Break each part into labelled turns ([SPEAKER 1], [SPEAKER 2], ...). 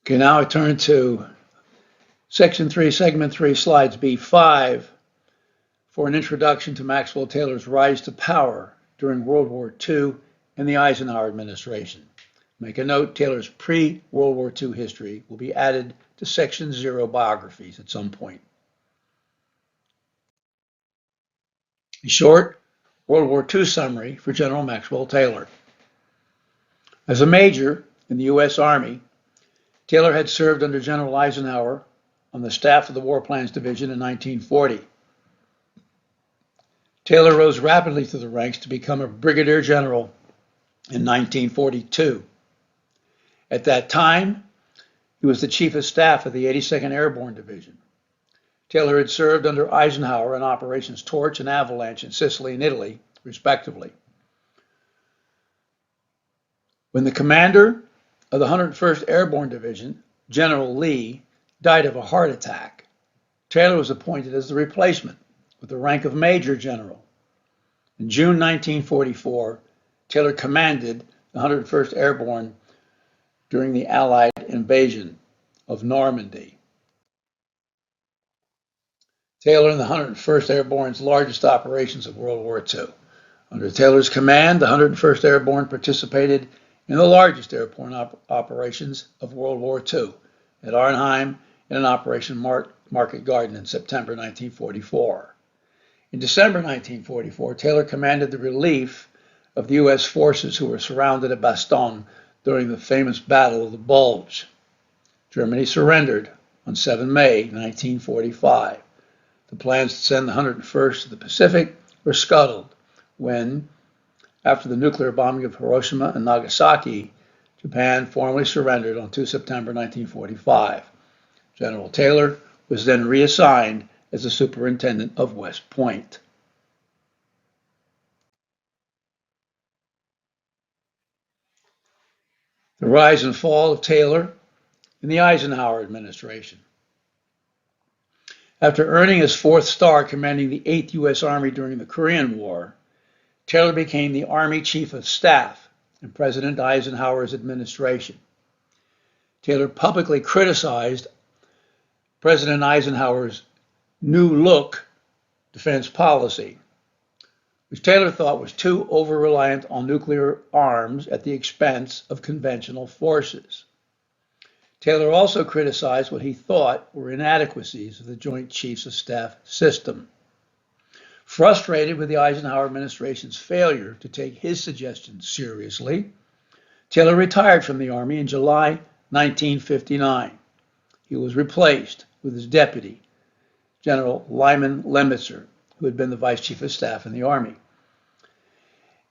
[SPEAKER 1] Okay, now I turn to Section 3, Segment 3, Slides B5 for an introduction to Maxwell Taylor's rise to power during World War II and the Eisenhower administration. Make a note, Taylor's pre-World War II history will be added to Section 0 biographies at some point. A short World War II summary for General Maxwell Taylor. As a major in the U.S. Army, Taylor had served under General Eisenhower on the staff of the War Plans Division in 1940. Taylor rose rapidly through the ranks to become a brigadier general in 1942. At that time, he was the chief of staff of the 82nd Airborne Division. Taylor had served under Eisenhower in Operations Torch and Avalanche in Sicily and Italy, respectively. When the commander of the 101st Airborne Division, General Lee, died of a heart attack, Taylor was appointed as the replacement with the rank of Major General. In June 1944, Taylor commanded the 101st Airborne during the Allied invasion of Normandy. Taylor and the 101st Airborne's largest operations of World War II. Under Taylor's command, the 101st Airborne participated in the largest airborne operations of World War II at Arnhem and in Operation Market Garden in September 1944. In December 1944, Taylor commanded the relief of the U.S. forces who were surrounded at Bastogne during the famous Battle of the Bulge. Germany surrendered on 7 May 1945. The plans to send the 101st to the Pacific were scuttled when, after the nuclear bombing of Hiroshima and Nagasaki, Japan formally surrendered on 2 September 1945. General Taylor was then reassigned as the superintendent of West Point. The rise and fall of Taylor in the Eisenhower administration. After earning his 4th star commanding the 8th U.S. Army during the Korean War, Taylor became the Army Chief of Staff in President Eisenhower's administration. Taylor publicly criticized President Eisenhower's New Look defense policy, which Taylor thought was too over-reliant on nuclear arms at the expense of conventional forces. Taylor also criticized what he thought were inadequacies of the Joint Chiefs of Staff system. Frustrated with the Eisenhower administration's failure to take his suggestions seriously, Taylor retired from the Army in July 1959. He was replaced with his deputy, General Lyman LEMNITZER, who had been the Vice Chief of Staff in the Army.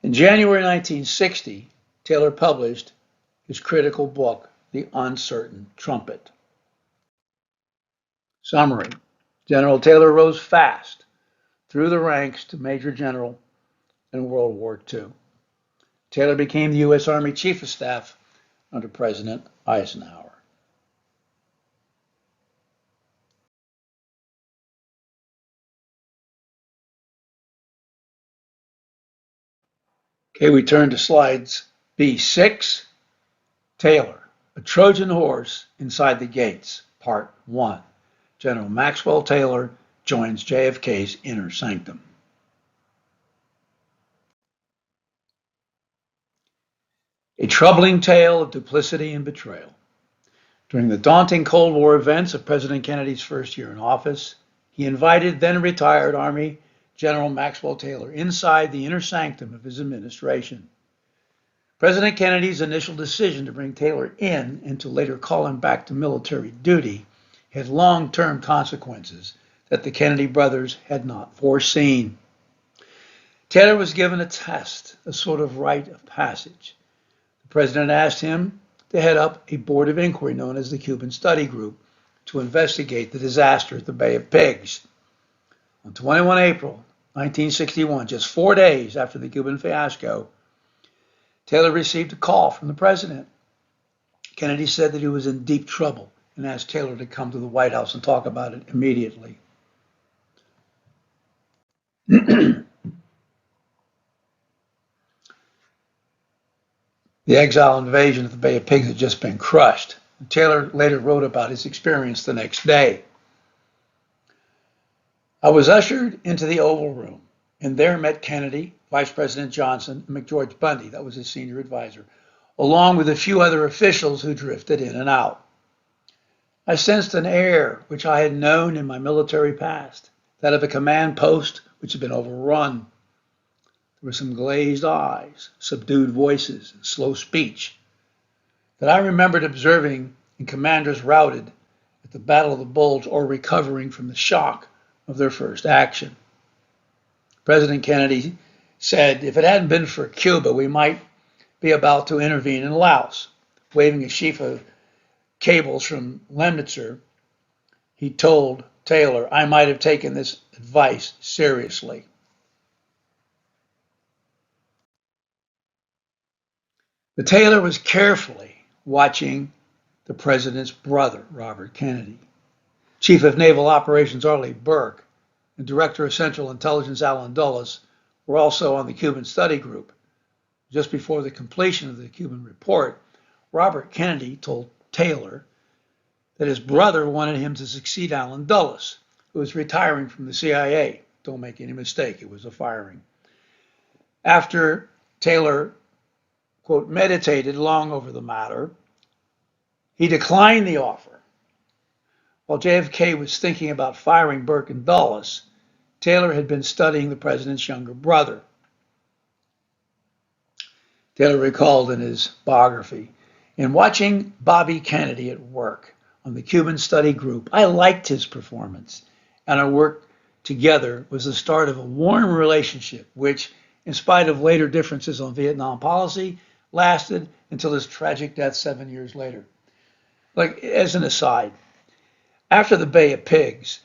[SPEAKER 1] In January 1960, Taylor published his critical book, The Uncertain Trumpet. Summary: General Taylor rose fast through the ranks to Major General in World War II. Taylor became the U.S. Army Chief of Staff under President Eisenhower. Okay, we turn to slides B6. Taylor, a Trojan horse inside the gates, Part 1. General Maxwell Taylor joins JFK's inner sanctum. A troubling tale of duplicity and betrayal. During the daunting Cold War events of President Kennedy's first year in office, he invited then retired Army General Maxwell Taylor inside the inner sanctum of his administration. President Kennedy's initial decision to bring Taylor in and to later call him back to military duty had long-term consequences that the Kennedy brothers had not foreseen. Taylor was given a test, a sort of rite of passage. The president asked him to head up a board of inquiry known as the Cuban Study Group to investigate the disaster at the Bay of Pigs. On 21 April 1961, just 4 days after the Cuban fiasco, Taylor received a call from the president. Kennedy said that he was in deep trouble and asked Taylor to come to the White House and talk about it immediately. The exile invasion of the Bay of Pigs had just been crushed. Taylor later wrote about his experience the next day. I was ushered into the Oval Room, and there met Kennedy, Vice President Johnson, and McGeorge Bundy, that was his senior advisor, along with a few other officials who drifted in and out. I sensed an air which I had known in my military past, that of a command post which had been overrun. There were some glazed eyes, subdued voices, and slow speech that I remembered observing in commanders routed at the Battle of the Bulge or recovering from the shock of their first action. President Kennedy said, if it hadn't been for Cuba, we might be about to intervene in Laos. Waving a sheaf of cables from LEMNITZER, he told Taylor, I might have taken this advice seriously. But Taylor was carefully watching the president's brother, Robert Kennedy. Chief of Naval Operations Arleigh Burke and Director of Central Intelligence Allen Dulles were also on the Cuban study group. Just before the completion of the Cuban report, Robert Kennedy told Taylor that his brother wanted him to succeed Allen Dulles, who was retiring from the CIA. Don't make any mistake, it was a firing. After Taylor, quote, meditated long over the matter, he declined the offer. While JFK was thinking about firing Burke and Dulles, Taylor had been studying the president's younger brother. Taylor recalled in his biography, in watching Bobby Kennedy at work on the Cuban study group, I liked his performance, and our work together was the start of a warm relationship, which, in spite of later differences on Vietnam policy, lasted until his tragic death 7 years later. Like, as an aside, after the Bay of Pigs,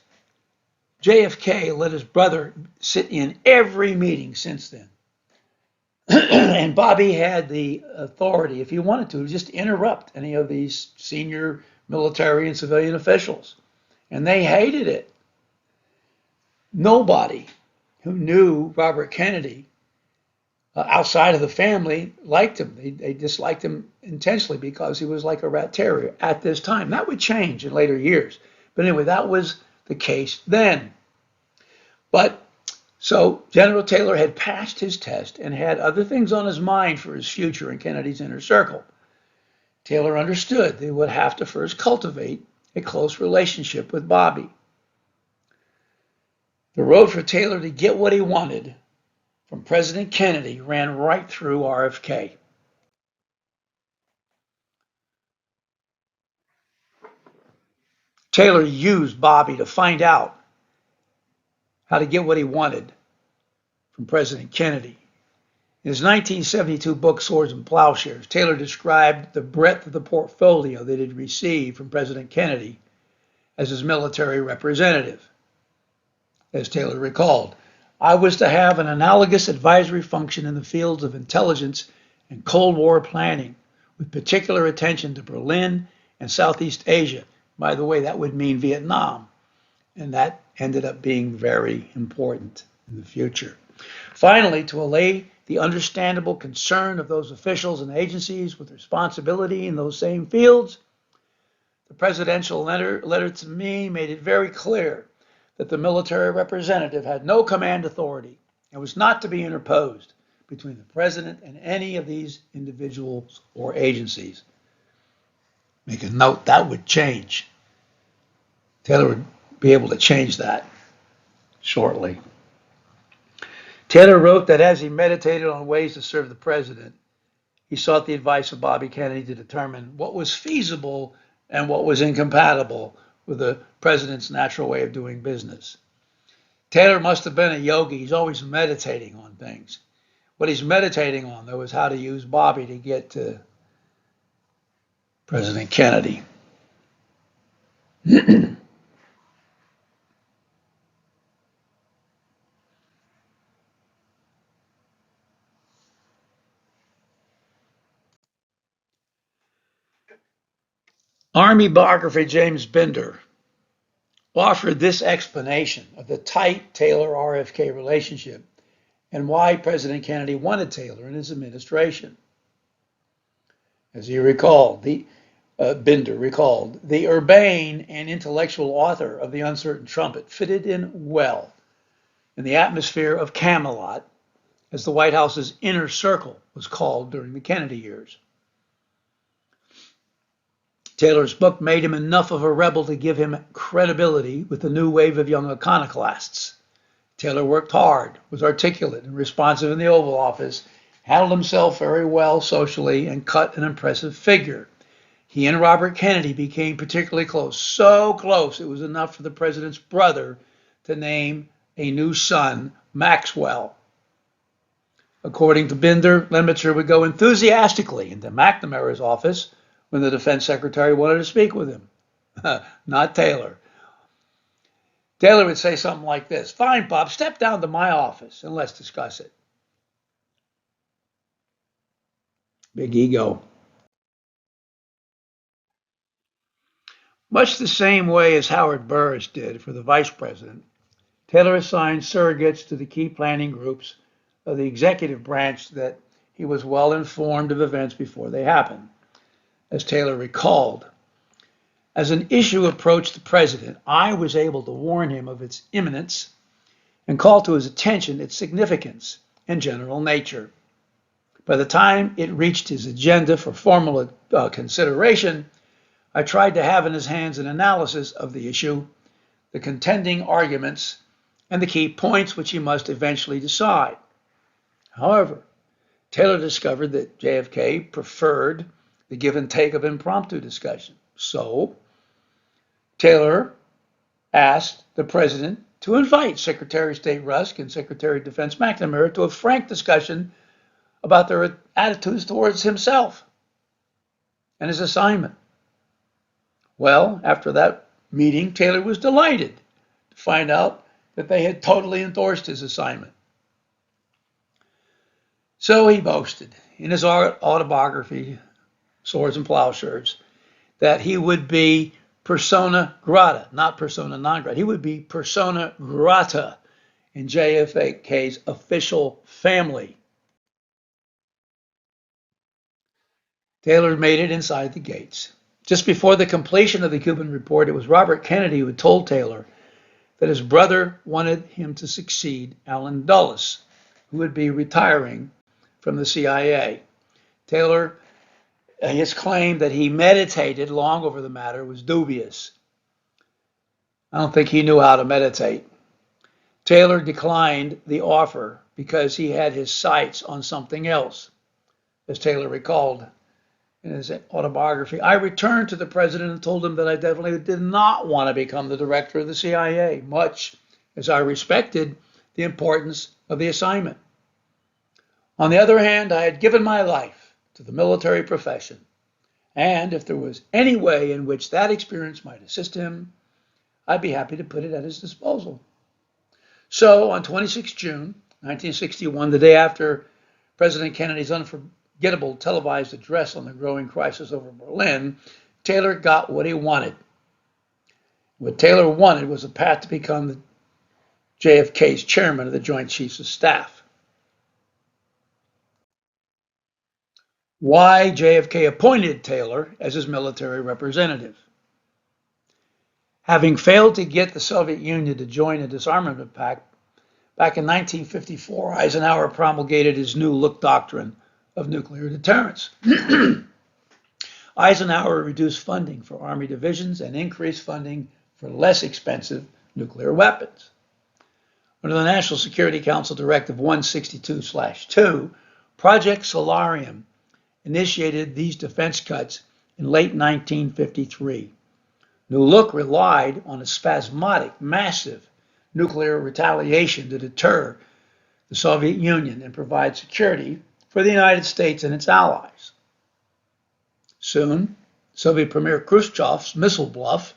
[SPEAKER 1] JFK let his brother sit in every meeting since then. And Bobby had the authority, if he wanted to, just interrupt any of these senior military and civilian officials. And they hated it. Nobody who knew Robert Kennedy outside of the family liked him. They disliked him intensely because he was like a rat terrier at this time. That would change in later years. But anyway, that was the case then. But so General Taylor had passed his test and had other things on his mind for his future in Kennedy's inner circle. Taylor understood they would have to first cultivate a close relationship with Bobby. The road for Taylor to get what he wanted from President Kennedy ran right through RFK. Taylor used Bobby to find out how to get what he wanted from President Kennedy. In his 1972 book, Swords and Plowshares, Taylor described the breadth of the portfolio that he'd received from President Kennedy as his military representative. As Taylor recalled, I was to have an analogous advisory function in the fields of intelligence and Cold War planning, with particular attention to Berlin and Southeast Asia. By the way, that would mean Vietnam, and that ended up being very important in the future. Finally, to allay the understandable concern of those officials and agencies with responsibility in those same fields, the presidential letter to me made it very clear that the military representative had no command authority and was not to be interposed between the president and any of these individuals or agencies. Make a note, that would change. Taylor would be able to change that shortly. Taylor wrote that as he meditated on ways to serve the president, he sought the advice of Bobby Kennedy to determine what was feasible and what was incompatible with the president's natural way of doing business. Taylor must have been a yogi. He's always meditating on things. What he's meditating on, though, is how to use Bobby to get to President Kennedy. Army biographer James Bender offered this explanation of the tight Taylor-RFK relationship and why President Kennedy wanted Taylor in his administration. As he recalled, Binder recalled, the urbane and intellectual author of The Uncertain Trumpet fitted in well in the atmosphere of Camelot, as the White House's inner circle was called during the Kennedy years. Taylor's book made him enough of a rebel to give him credibility with the new wave of young iconoclasts. Taylor worked hard, was articulate and responsive in the Oval Office, handled himself very well socially, and cut an impressive figure. He and Robert Kennedy became particularly close, so close it was enough for the president's brother to name a new son, Maxwell. According to Binder, LEMNITZER would go enthusiastically into McNamara's office when the defense secretary wanted to speak with him. Not Taylor. Taylor would say something like this: "Fine, Bob, step down to my office and let's discuss it." Big ego. Much the same way as Howard Burris did for the vice president, Taylor assigned surrogates to the key planning groups of the executive branch that he was well informed of events before they happened. As Taylor recalled, as an issue approached the president, I was able to warn him of its imminence and call to his attention its significance and general nature. By the time it reached his agenda for formal consideration, I tried to have in his hands an analysis of the issue, the contending arguments, and the key points which he must eventually decide. However, Taylor discovered that JFK preferred the give and take of impromptu discussion. So, Taylor asked the president to invite Secretary of State Rusk and Secretary of Defense McNamara to a frank discussion about their attitudes towards himself and his assignment. Well, after that meeting, Taylor was delighted to find out that they had totally endorsed his assignment. So he boasted in his autobiography, Swords and Plowshares, that he would be persona grata, not persona non grata. He would be persona grata in JFK's official family. Taylor made it inside the gates. Just before the completion of the Cuban report, it was Robert Kennedy who had told Taylor that his brother wanted him to succeed Allen Dulles, who would be retiring from the CIA. Taylor, his claim that he meditated long over the matter was dubious. I don't think he knew how to meditate. Taylor declined the offer because he had his sights on something else. As Taylor recalled in his autobiography, I returned to the president and told him that I definitely did not want to become the director of the CIA, much as I respected the importance of the assignment. On the other hand, I had given my life to the military profession, and if there was any way in which that experience might assist him, I'd be happy to put it at his disposal. So on 26 June 1961, the day after President Kennedy's unforgettable televised address on the growing crisis over Berlin, Taylor got what he wanted. What Taylor wanted was a path to become the JFK's chairman of the Joint Chiefs of Staff. Why JFK appointed Taylor as his military representative. Having failed to get the Soviet Union to join a disarmament pact, back in 1954, Eisenhower promulgated his new look doctrine of nuclear deterrence. Eisenhower reduced funding for Army divisions and increased funding for less expensive nuclear weapons. Under the National Security Council Directive 162/2, Project Solarium initiated these defense cuts in late 1953. New Look relied on a spasmodic, massive nuclear retaliation to deter the Soviet Union and provide security for the United States and its allies. Soon, Soviet Premier Khrushchev's missile bluff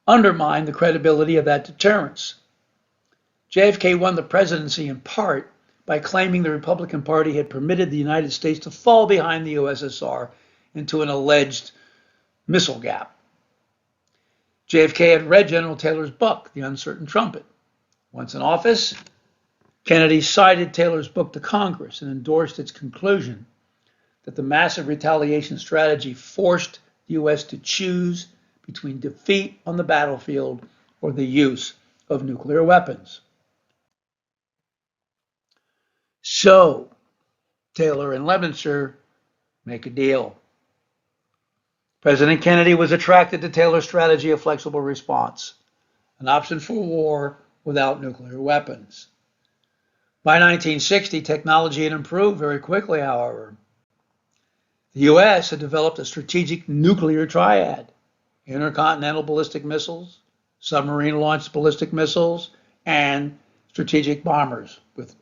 [SPEAKER 1] undermined the credibility of that deterrence. JFK won the presidency in part by claiming the Republican Party had permitted the United States to fall behind the USSR into an alleged missile gap. JFK had read General Taylor's book, The Uncertain Trumpet. Once in office, Kennedy cited Taylor's book to Congress and endorsed its conclusion that the massive retaliation strategy forced the U.S. to choose between defeat on the battlefield or the use of nuclear weapons. So, Taylor and LEMNITZER make a deal. President Kennedy was attracted to Taylor's strategy of flexible response, an option for war without nuclear weapons. By 1960, technology had improved very quickly, however. The U.S. had developed a strategic nuclear triad: intercontinental ballistic missiles, submarine-launched ballistic missiles, and strategic bombers with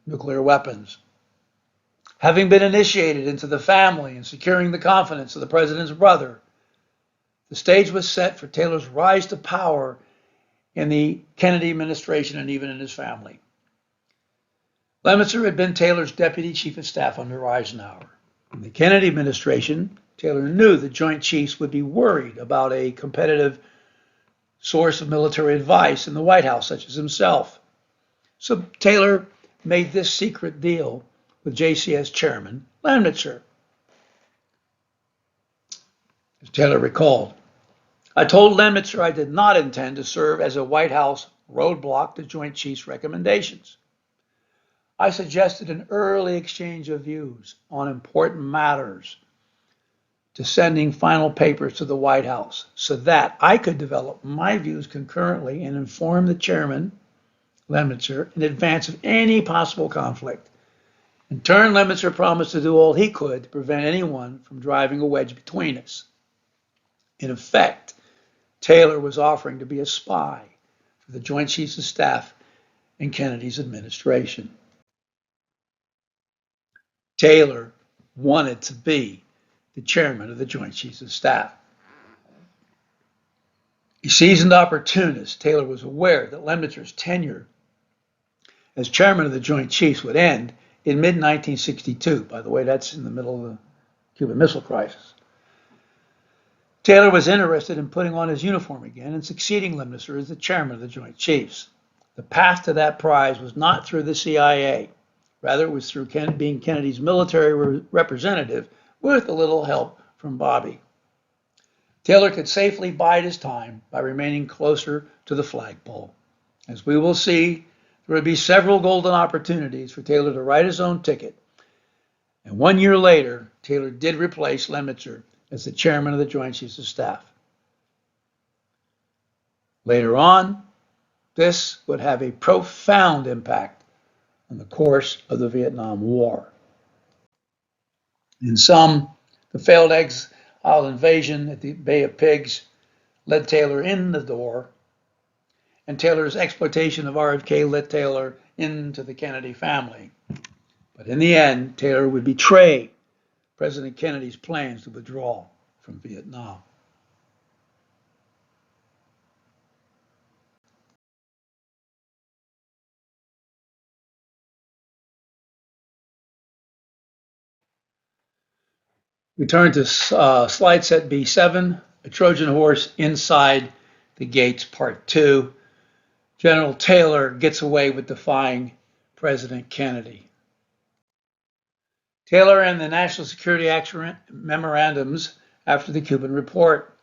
[SPEAKER 1] nuclear weapons. Having been initiated into the family and securing the confidence of the president's brother, the stage was set for Taylor's rise to power in the Kennedy administration and even in his family. LEMNITZER had been Taylor's deputy chief of staff under Eisenhower. In the Kennedy administration, Taylor knew the Joint Chiefs would be worried about a competitive source of military advice in the White House, such as himself. So Taylor made this secret deal with JCS chairman LEMNITZER. As Taylor recalled, "I told LEMNITZER I did not intend to serve as a White House roadblock to Joint Chiefs' recommendations. I suggested an early exchange of views on important matters to sending final papers to the White House so that I could develop my views concurrently and inform the chairman, LEMNITZER, in advance of any possible conflict. In turn, LEMNITZER promised to do all he could to prevent anyone from driving a wedge between us." In effect, Taylor was offering to be a spy for the Joint Chiefs of Staff in Kennedy's administration. Taylor wanted to be the chairman of the Joint Chiefs of Staff. A seasoned opportunist, Taylor was aware that LEMNITZER's tenure as chairman of the Joint Chiefs would end in mid-1962. By the way, that's in the middle of the Cuban Missile Crisis. Taylor was interested in putting on his uniform again and succeeding LEMNITZER as the chairman of the Joint Chiefs. The path to that prize was not through the CIA. Rather, it was through being Kennedy's military representative with a little help from Bobby. Taylor could safely bide his time by remaining closer to the flagpole. As we will see, there would be several golden opportunities for Taylor to write his own ticket. And 1 year later, Taylor did replace LEMNITZER as the chairman of the Joint Chiefs of Staff. Later on, this would have a profound impact on the course of the Vietnam War. In sum, the failed exile invasion at the Bay of Pigs led Taylor in the door, and Taylor's exploitation of RFK led Taylor into the Kennedy family. But in the end, Taylor would betray President Kennedy's plans to withdraw from Vietnam. We turn to slide set B7, a Trojan horse inside the gates, part 2. General Taylor gets away with defying President Kennedy. Taylor and the National Security Action memorandums after the Cuban report.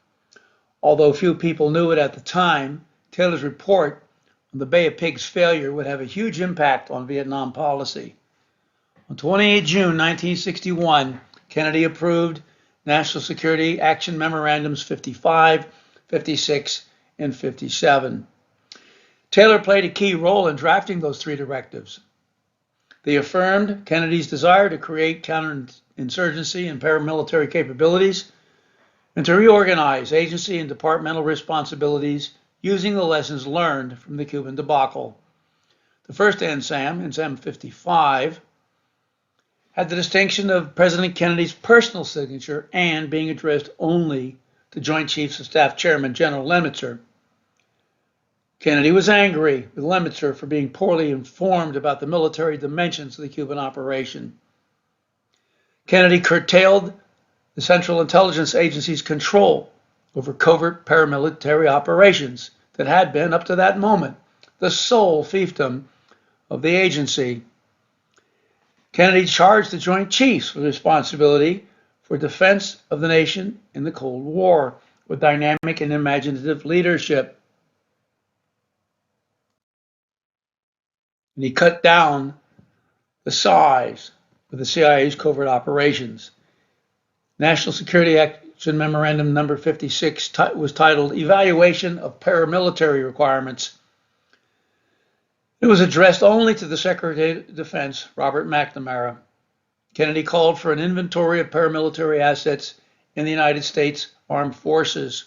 [SPEAKER 1] Although few people knew it at the time, Taylor's report on the Bay of Pigs failure would have a huge impact on Vietnam policy. On 28 June 1961, Kennedy approved National Security Action Memorandums 55, 56, and 57. Taylor played a key role in drafting those 3 directives. They affirmed Kennedy's desire to create counterinsurgency and paramilitary capabilities and to reorganize agency and departmental responsibilities using the lessons learned from the Cuban debacle. The first NSAM, NSAM 55, had the distinction of President Kennedy's personal signature and being addressed only to Joint Chiefs of Staff Chairman General LEMNITZER. Kennedy was angry with LEMNITZER for being poorly informed about the military dimensions of the Cuban operation. Kennedy curtailed the Central Intelligence Agency's control over covert paramilitary operations that had been, up to that moment, the sole fiefdom of the agency. Kennedy charged the Joint Chiefs with responsibility for defense of the nation in the Cold War with dynamic and imaginative leadership. And he cut down the size of the CIA's covert operations. National Security Action Memorandum number 56 was titled Evaluation of Paramilitary Requirements. It was addressed only to the Secretary of Defense, Robert McNamara. Kennedy called for an inventory of paramilitary assets in the United States Armed Forces.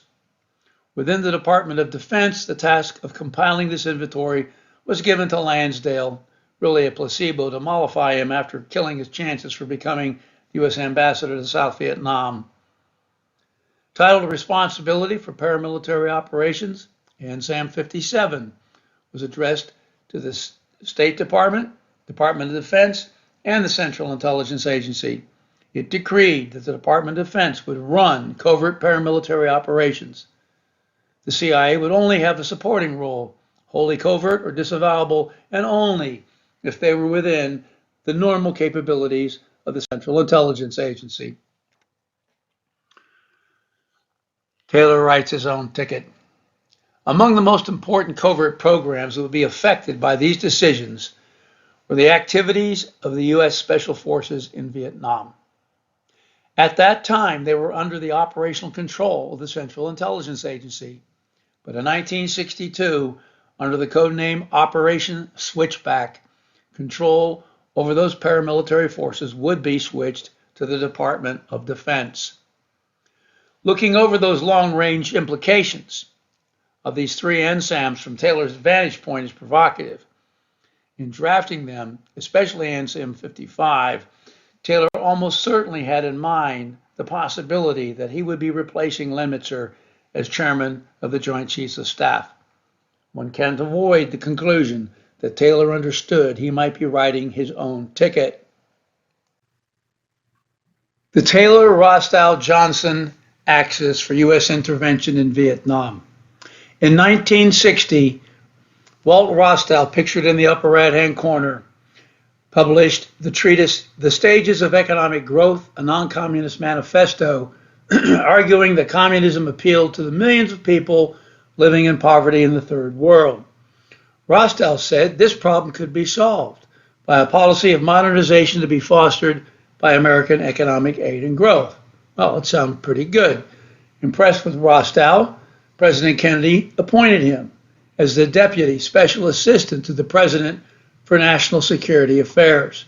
[SPEAKER 1] Within the Department of Defense, the task of compiling this inventory was given to LANSDALE, really a placebo to mollify him after killing his chances for becoming U.S. Ambassador to South Vietnam. Titled Responsibility for Paramilitary Operations, ANSAM 57 was addressed to the State Department, Department of Defense, and the Central Intelligence Agency. It decreed that the Department of Defense would run covert paramilitary operations. The CIA would only have a supporting role, wholly covert or disavowable, and only if they were within the normal capabilities of the Central Intelligence Agency. Taylor writes his own ticket. Among the most important covert programs that would be affected by these decisions were the activities of the U.S. Special Forces in Vietnam. At that time, they were under the operational control of the Central Intelligence Agency. But in 1962, under the codename Operation Switchback, control over those paramilitary forces would be switched to the Department of Defense. Looking over those long-range implications of these three NSAMs from Taylor's vantage point is provocative. In drafting them, especially NSAM 55, Taylor almost certainly had in mind the possibility that he would be replacing LEMNITZER as chairman of the Joint Chiefs of Staff. One can't avoid the conclusion that Taylor understood he might be writing his own ticket. The Taylor-Rostow-Johnson axis for U.S. intervention in Vietnam. In 1960, Walt Rostow, pictured in the upper right-hand corner, published the treatise, The Stages of Economic Growth, a Non-Communist Manifesto, arguing that communism appealed to the millions of people living in poverty in the Third World. Rostow said this problem could be solved by a policy of modernization to be fostered by American economic aid and growth. Well, it sounded pretty good. Impressed with Rostow, President Kennedy appointed him as the Deputy Special Assistant to the President for National Security Affairs.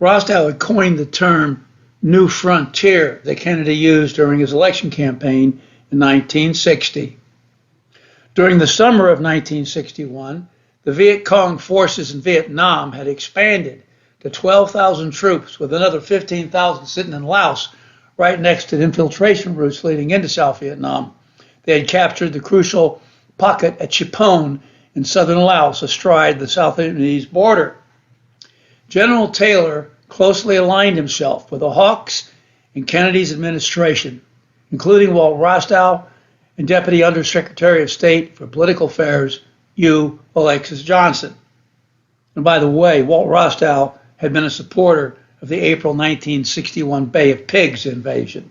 [SPEAKER 1] Rostow had coined the term New Frontier that Kennedy used during his election campaign in 1960. During the summer of 1961, the Viet Cong forces in Vietnam had expanded to 12,000 troops, with another 15,000 sitting in Laos, right next to the infiltration routes leading into South Vietnam. They had captured the crucial pocket at Chipone in southern Laos, astride the South Vietnamese border. General Taylor closely aligned himself with the Hawks in Kennedy's administration, including Walt Rostow and Deputy Undersecretary of State for Political Affairs, U. Alexis Johnson. And by the way, Walt Rostow had been a supporter of the April 1961 Bay of Pigs invasion.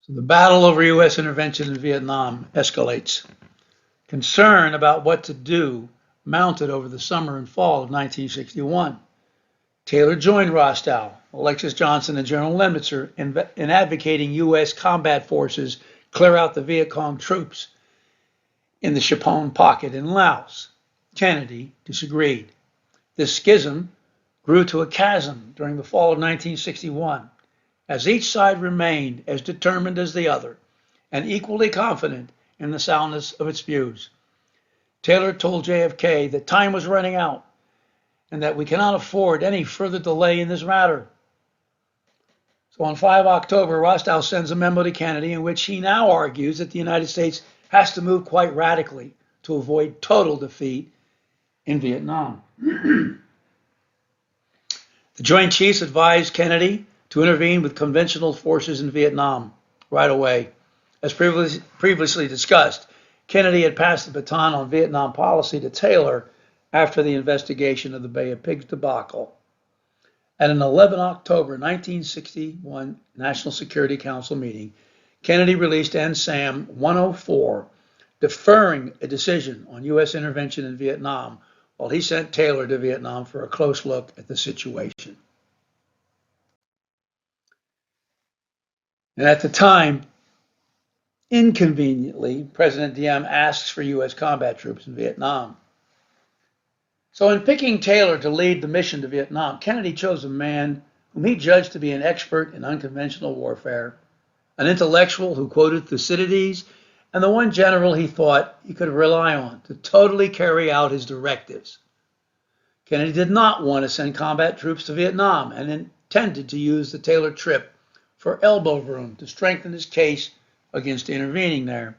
[SPEAKER 1] So the battle over U.S. intervention in Vietnam escalates. Concern about what to do mounted over the summer and fall of 1961. Taylor joined Rostow, Alexis Johnson, and General LEMNITZER in advocating U.S. combat forces clear out the Viet Cong troops in the Chipone pocket in Laos. Kennedy disagreed. This schism grew to a chasm during the fall of 1961, as each side remained as determined as the other and equally confident in the soundness of its views. Taylor told JFK that time was running out and that we cannot afford any further delay in this matter. So on 5 October, Rostow sends a memo to Kennedy in which he now argues that the United States has to move quite radically to avoid total defeat in Vietnam. The Joint Chiefs advised Kennedy to intervene with conventional forces in Vietnam right away. As previously discussed, Kennedy had passed the baton on Vietnam policy to Taylor after the investigation of the Bay of Pigs debacle. At an 11 October 1961 National Security Council meeting, Kennedy released NSAM 104, deferring a decision on U.S. intervention in Vietnam, while he sent Taylor to Vietnam for a close look at the situation. And at the time, inconveniently, President Diem asks for U.S. combat troops in Vietnam. So in picking Taylor to lead the mission to Vietnam, Kennedy chose a man whom he judged to be an expert in unconventional warfare, an intellectual who quoted Thucydides, and the one general he thought he could rely on to totally carry out his directives. Kennedy did not want to send combat troops to Vietnam and intended to use the Taylor trip for elbow room to strengthen his case against intervening there.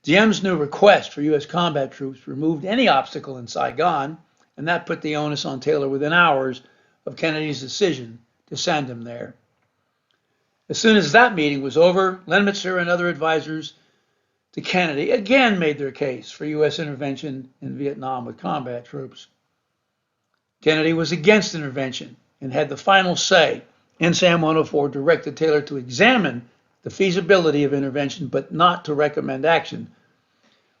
[SPEAKER 1] Diem's new request for U.S. combat troops removed any obstacle in Saigon, and that put the onus on Taylor within hours of Kennedy's decision to send him there. As soon as that meeting was over, LEMNITZER and other advisors to Kennedy again made their case for U.S. intervention in Vietnam with combat troops. Kennedy was against intervention and had the final say. NSAM 104 directed Taylor to examine the feasibility of intervention, but not to recommend action,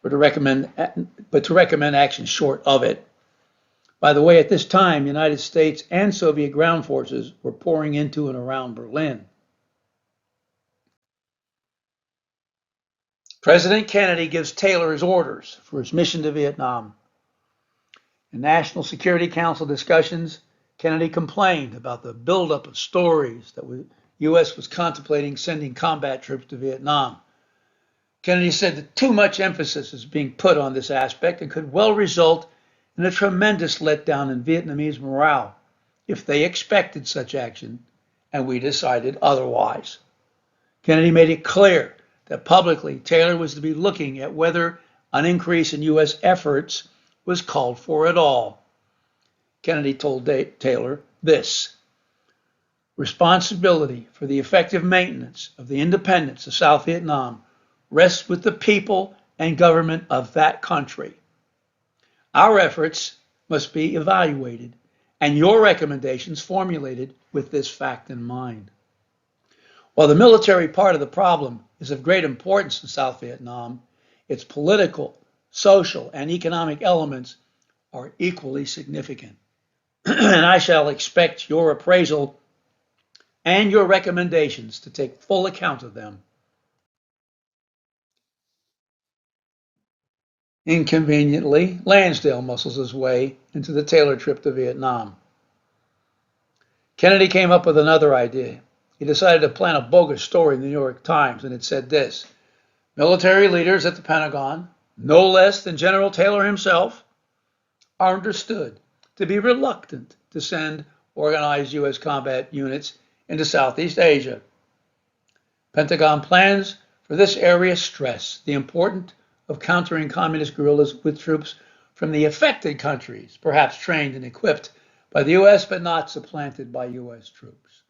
[SPEAKER 1] but to recommend action short of it. By the way, at this time, United States and Soviet ground forces were pouring into and around Berlin. President Kennedy gives Taylor his orders for his mission to Vietnam. In National Security Council discussions, Kennedy complained about the buildup of stories that the U.S. was contemplating sending combat troops to Vietnam. Kennedy said that too much emphasis is being put on this aspect and could well result in a tremendous letdown in Vietnamese morale if they expected such action and we decided otherwise. Kennedy made it clear that publicly Taylor was to be looking at whether an increase in U.S. efforts was called for at all. Kennedy told Taylor this: responsibility for the effective maintenance of the independence of South Vietnam rests with the people and government of that country. Our efforts must be evaluated and your recommendations formulated with this fact in mind. While the military part of the problem is of great importance in South Vietnam, its political, social, and economic elements are equally significant. And I shall expect your appraisal and your recommendations to take full account of them. Inconveniently, Lansdale muscles his way into the Taylor trip to Vietnam. Kennedy came up with another idea. He decided to plant a bogus story in the New York Times, and it said this: military leaders at the Pentagon, no less than General Taylor himself, are understood to be reluctant to send organized U.S. combat units into Southeast Asia. Pentagon plans for this area stress the importance of countering communist guerrillas with troops from the affected countries, perhaps trained and equipped by the U.S. but not supplanted by U.S. troops.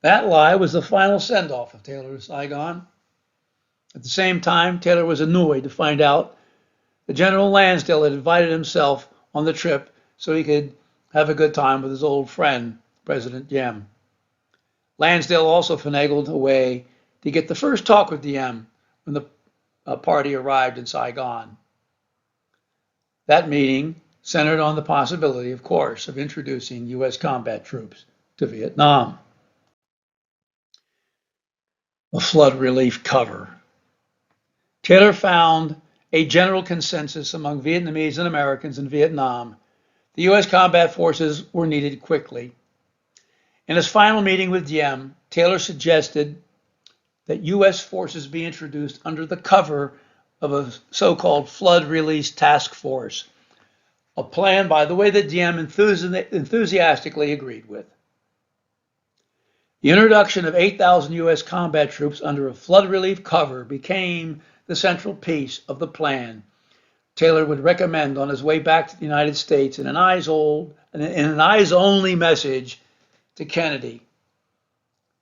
[SPEAKER 1] That lie was the final send-off of Taylor to Saigon. At the same time, Taylor was annoyed to find out that General Lansdale had invited himself on the trip so he could have a good time with his old friend, President Diem. Lansdale also finagled a way to get the first talk with Diem when the party arrived in Saigon. That meeting centered on the possibility, of course, of introducing U.S. combat troops to Vietnam. A flood relief cover. Taylor found a general consensus among Vietnamese and Americans in Vietnam. The U.S. combat forces were needed quickly. In his final meeting with Diem, Taylor suggested that U.S. forces be introduced under the cover of a so-called flood release task force, a plan, by the way, that Diem enthusiastically agreed with. The introduction of 8,000 U.S. combat troops under a flood relief cover became the central piece of the plan Taylor would recommend on his way back to the United States in an eyes-only message to Kennedy.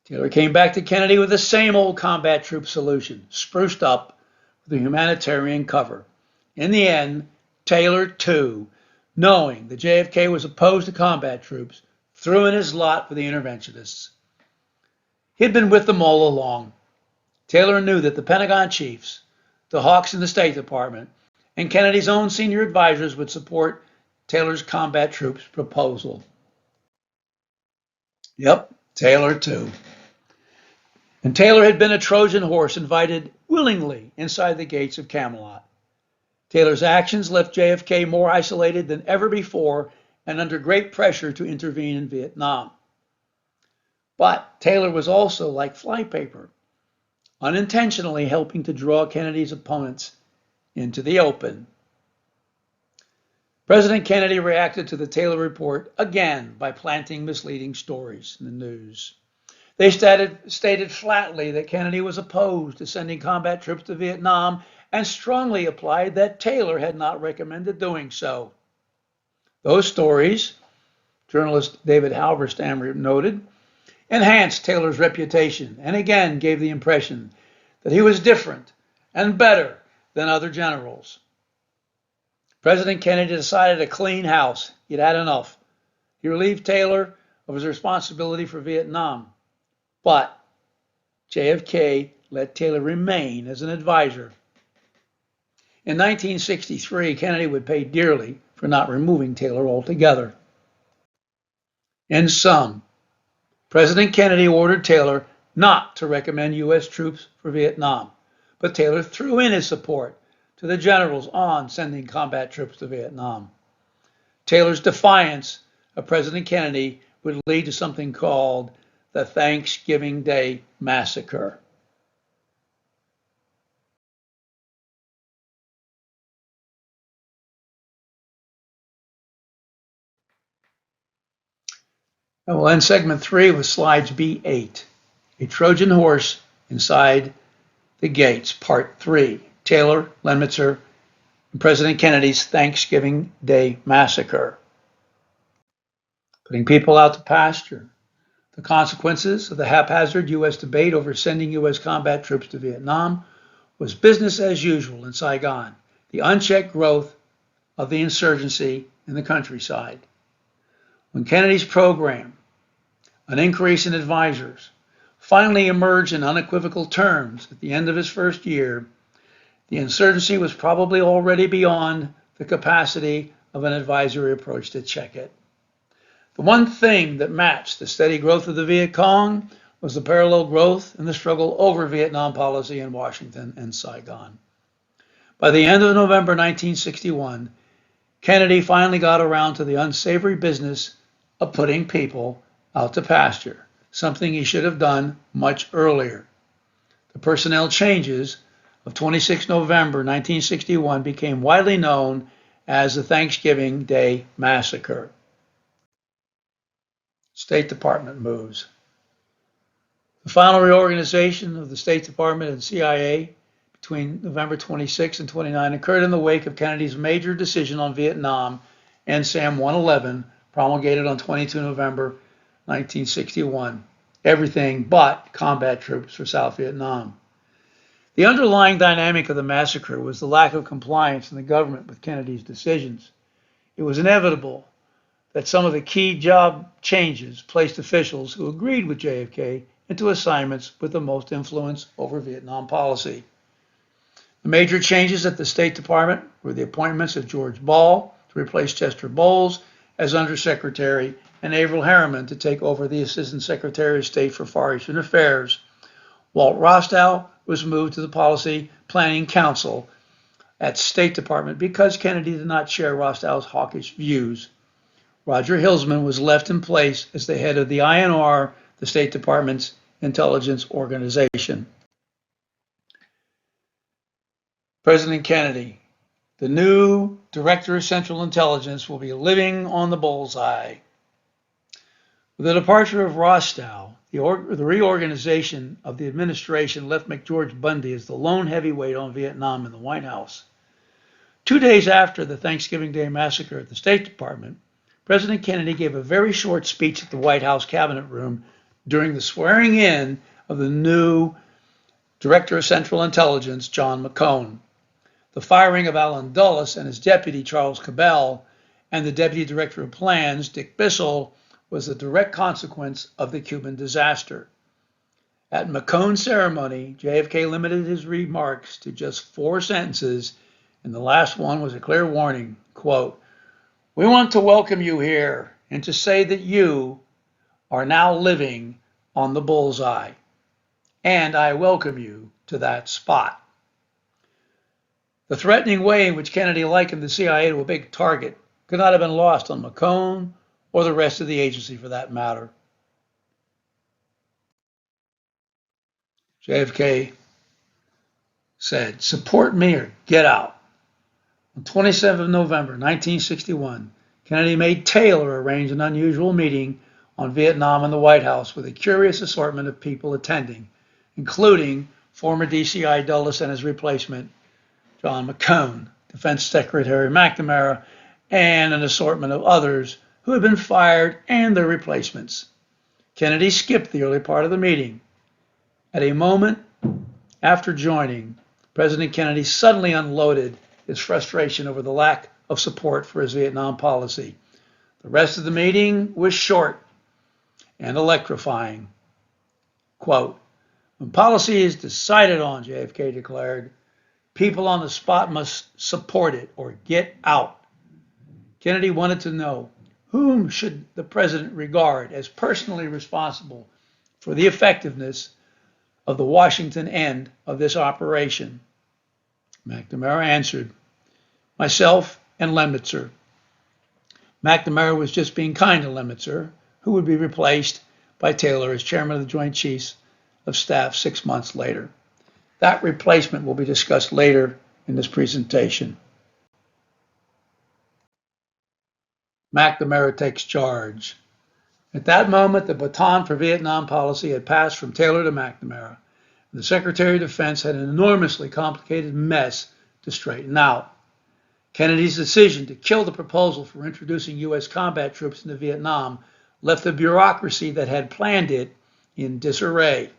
[SPEAKER 1] Taylor came back to Kennedy with the same old combat troop solution, spruced up with a humanitarian cover. In the end, Taylor, too, knowing that JFK was opposed to combat troops, threw in his lot with the interventionists. He'd been with them all along. Taylor knew that the Pentagon chiefs, the hawks in the State Department, and Kennedy's own senior advisors would support Taylor's combat troops proposal. Yep, Taylor too. And Taylor had been a Trojan horse invited willingly inside the gates of Camelot. Taylor's actions left JFK more isolated than ever before and under great pressure to intervene in Vietnam. But Taylor was also like flypaper, unintentionally helping to draw Kennedy's opponents into the open. President Kennedy reacted to the Taylor report again by planting misleading stories in the news. They stated flatly that Kennedy was opposed to sending combat troops to Vietnam and strongly implied that Taylor had not recommended doing so. Those stories, journalist David Halberstam noted, enhanced Taylor's reputation and again gave the impression that he was different and better than other generals. President Kennedy decided to clean house. He'd had enough. He relieved Taylor of his responsibility for Vietnam. But JFK let Taylor remain as an advisor. In 1963, Kennedy would pay dearly for not removing Taylor altogether. In sum, President Kennedy ordered Taylor not to recommend U.S. troops for Vietnam, but Taylor threw in his support to the generals on sending combat troops to Vietnam. Taylor's defiance of President Kennedy would lead to something called the Thanksgiving Day Massacre. And we'll end segment 3 with slides B8, a Trojan horse inside the gates, part 3, Taylor, LEMNITZER, and President Kennedy's Thanksgiving Day Massacre. Putting people out to pasture. The consequences of the haphazard U.S. debate over sending U.S. combat troops to Vietnam was business as usual in Saigon, the unchecked growth of the insurgency in the countryside. When Kennedy's program, an increase in advisors, finally emerged in unequivocal terms at the end of his first year, the insurgency was probably already beyond the capacity of an advisory approach to check it. The one thing that matched the steady growth of the Viet Cong was the parallel growth in the struggle over Vietnam policy in Washington and Saigon. By the end of November 1961, Kennedy finally got around to the unsavory business of putting people out to pasture, something he should have done much earlier. The personnel changes of 26 November 1961 became widely known as the Thanksgiving Day Massacre. State Department moves. The final reorganization of the State Department and CIA between November 26 and 29 occurred in the wake of Kennedy's major decision on Vietnam, NSAM 111, promulgated on 22 November 1961. Everything but combat troops for South Vietnam. The underlying dynamic of the massacre was the lack of compliance in the government with Kennedy's decisions. It was inevitable that some of the key job changes placed officials who agreed with JFK into assignments with the most influence over Vietnam policy. The major changes at the State Department were the appointments of George Ball to replace Chester Bowles as Undersecretary and Averell Harriman to take over the Assistant Secretary of State for Far Eastern Affairs. Walt Rostow was moved to the Policy Planning Council at State Department because Kennedy did not share Rostow's hawkish views. Roger Hilsman was left in place as the head of the INR, the State Department's intelligence organization. President Kennedy, the new Director of Central Intelligence, will be living on the bullseye. With the departure of Rostow, the reorganization of the administration left McGeorge Bundy as the lone heavyweight on Vietnam in the White House. 2 days after the Thanksgiving Day Massacre at the State Department, President Kennedy gave a very short speech at the White House Cabinet Room during the swearing in of the new Director of Central Intelligence, John McCone. The firing of Allen Dulles and his deputy, Charles Cabell, and the Deputy Director of Plans, Dick Bissell, was the direct consequence of the Cuban disaster. At McCone's ceremony, JFK limited his remarks to just 4 sentences, and the last one was a clear warning, quote, "We want to welcome you here and to say that you are now living on the bullseye, and I welcome you to that spot." The threatening way in which Kennedy likened the CIA to a big target could not have been lost on McCone or the rest of the agency for that matter. JFK said, "Support me or get out." On 27 November 1961, Kennedy made Taylor arrange an unusual meeting on Vietnam in the White House with a curious assortment of people attending, including former DCI Dulles and his replacement, John McCone, Defense Secretary McNamara, and an assortment of others who had been fired and their replacements. Kennedy skipped the early part of the meeting. At a moment after joining, President Kennedy suddenly unloaded his frustration over the lack of support for his Vietnam policy. The rest of the meeting was short and electrifying. Quote, "When policy is decided on," JFK declared, "people on the spot must support it or get out." Kennedy wanted to know, whom should the president regard as personally responsible for the effectiveness of the Washington end of this operation? McNamara answered, "Myself and LEMNITZER." McNamara was just being kind to LEMNITZER, who would be replaced by Taylor as chairman of the Joint Chiefs of Staff 6 months later. That replacement will be discussed later in this presentation. McNamara takes charge. At that moment, the baton for Vietnam policy had passed from Taylor to McNamara. The Secretary of Defense had an enormously complicated mess to straighten out. Kennedy's decision to kill the proposal for introducing U.S. combat troops into Vietnam left the bureaucracy that had planned it in disarray.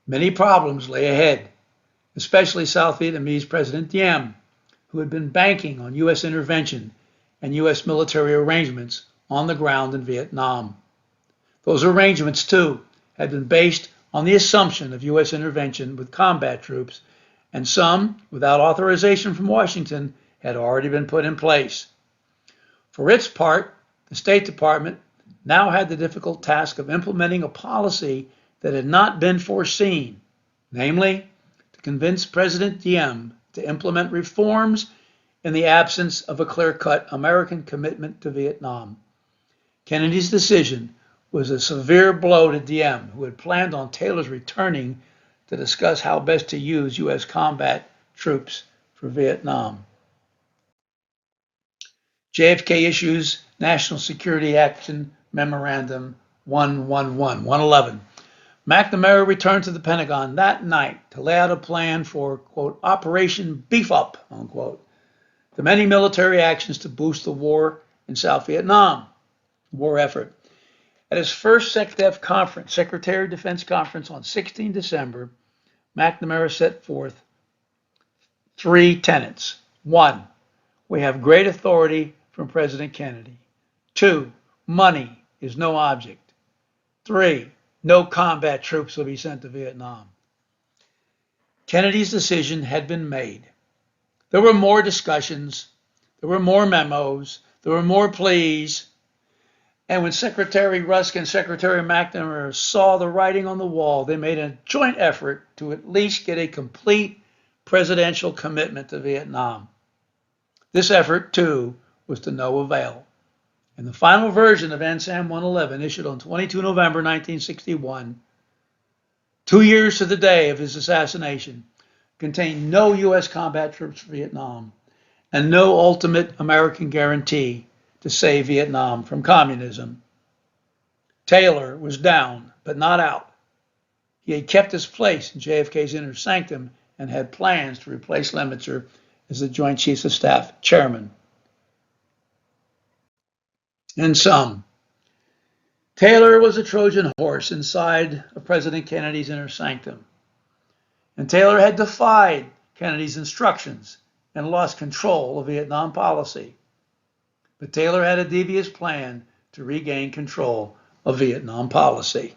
[SPEAKER 1] Many problems lay ahead, especially South Vietnamese President Diem, who had been banking on U.S. intervention and U.S. military arrangements on the ground in Vietnam. Those arrangements, too, had been based on the assumption of U.S. intervention with combat troops, and some, without authorization from Washington, had already been put in place. For its part, the State Department now had the difficult task of implementing a policy that had not been foreseen, namely, to convince President Diem to implement reforms in the absence of a clear-cut American commitment to Vietnam. Kennedy's decision was a severe blow to Diem, who had planned on Taylor's returning to discuss how best to use U.S. combat troops for Vietnam. JFK issues National Security Action Memorandum 111. McNamara returned to the Pentagon that night to lay out a plan for, quote, Operation Beef Up, unquote, the many military actions to boost the war in South Vietnam, war effort. At his first SecDef conference, Secretary of Defense conference on 16 December, McNamara set forth 3 tenets. 1, we have great authority from President Kennedy. 2, money is no object. 3, no combat troops will be sent to Vietnam. Kennedy's decision had been made. There were more discussions, there were more memos, there were more pleas, and when Secretary Rusk and Secretary McNamara saw the writing on the wall, they made a joint effort to at least get a complete presidential commitment to Vietnam. This effort, too, was to no avail. And the final version of NSAM 111, issued on 22 November 1961, 2 years to the day of his assassination, contained no U.S. combat troops for Vietnam and no ultimate American guarantee to save Vietnam from communism. Taylor was down, but not out. He had kept his place in JFK's inner sanctum and had plans to replace LEMNITZER as the Joint Chiefs of Staff chairman. In sum, Taylor was a Trojan horse inside of President Kennedy's inner sanctum. And Taylor had defied Kennedy's instructions and lost control of Vietnam policy. But Taylor had a devious plan to regain control of Vietnam policy.